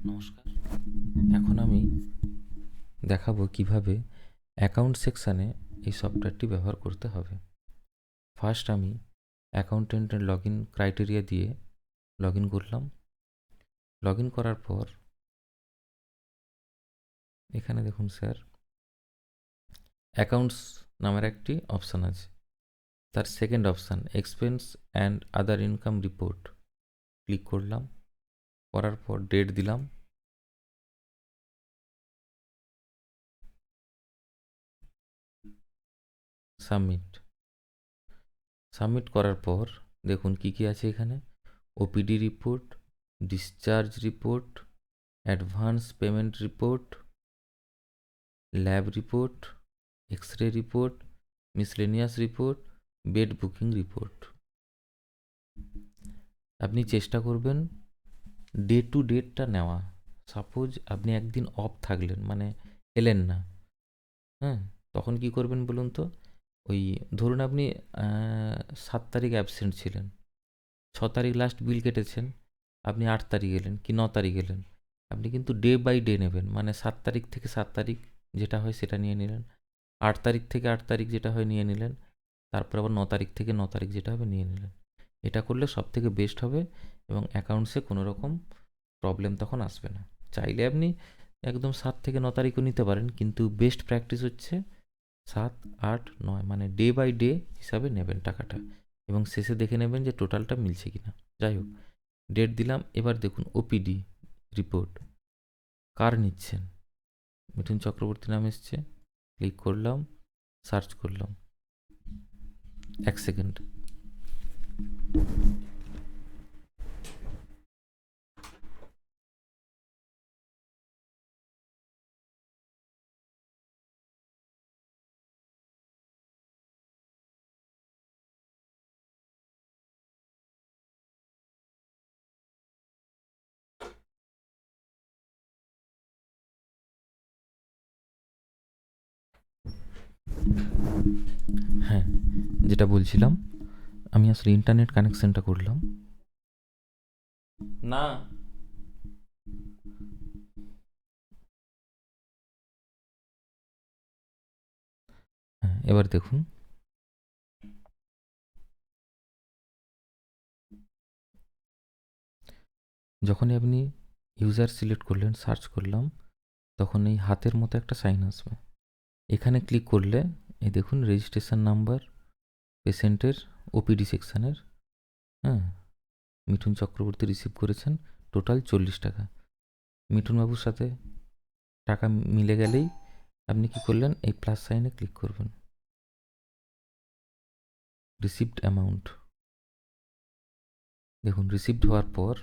নমস্কার। এখন আমি দেখাবো কিভাবে অ্যাকাউন্ট সেকশানে এই সফটওয়্যারটি ব্যবহার করতে হবে। ফার্স্ট আমি অ্যাকাউন্টেন্টের লগইন ক্রাইটেরিয়া দিয়ে লগইন করলাম। লগইন করার পর এখানে দেখুন স্যার, অ্যাকাউন্টস নামের একটি অপশান আছে। তার second option expense and other income report, click করলাম। করার পর ডেট দিলাম। সাবমিট করার পর দেখুন কি কি আছে এখানে। OPD report, discharge report, advance payment report, lab report, X ray report, miscellaneous report, bed booking report. আপনি চেষ্টা করবেন ডে টু ডেটটা নেওয়া। সাপোজ আপনি একদিন অফ থাকলেন, মানে এলেন না, হ্যাঁ, তখন কি করবেন বলুন তো। ওই ধরুন আপনি 7 তারিখ অ্যাবসেন্ট ছিলেন, 6 তারিখ লাস্ট বিল কেটেছেন, আপনি 8 তারিখ এলেন কি 9 তারিখ এলেন, আপনি কিন্তু ডে বাই ডে নেবেন। মানে 7 তারিখ থেকে 7 তারিখ যেটা হয় সেটা নিয়ে নিলেন, 8 তারিখ থেকে 8 তারিখ যেটা হয় নিয়ে নিলেন, তারপর আবার 9 তারিখ থেকে 9 তারিখ যেটা হবে নিয়ে নিলেন। এটা করলে সব থেকে বেস্ট হবে এবং অ্যাকাউন্টসে কোনো রকম প্রবলেম তখন আসবে না। চাইলে আপনি একদম 7 থেকে 9 তারিখও নিতে পারেন, কিন্তু বেস্ট প্র্যাকটিস হচ্ছে 7, 8, 9, মানে ডে বাই ডে হিসাবে নেবেন টাকাটা এবং শেষে দেখে নেবেন যে টোটালটা মিলছে কিনা। যাই হোক, ডেট দিলাম। এবার দেখুন ওপিডি রিপোর্ট কার নিচ্ছেন, মিঠুন চক্রবর্তী নাম এসছে, ক্লিক করলাম, সার্চ করলাম। 1 সেকেন্ড। হ্যাঁ, যেটা বলছিলাম, আমি আসলে ইন্টারনেট কানেকশনটা করলাম না। হ্যাঁ, এবার দেখুন, যখনই আপনি ইউজার সিলেক্ট করলেন, সার্চ করলাম, তখন এই হাতের মতো একটা সাইন আসবে। এখানে ক্লিক করলে এই দেখুন রেজিস্ট্রেশন নাম্বার পেশেন্টের ওপিডি সেকশানের, হ্যাঁ, মিঠুন চক্রবর্তী রিসিভ করেছেন টোটাল 40 টাকা। মিঠুনবাবুর সাথে টাকা মিলে গেলেই আপনি কি করলেন, এই প্লাস সাইনে ক্লিক করবেন, রিসিভড অ্যামাউন্ট। দেখুন রিসিভড হওয়ার পর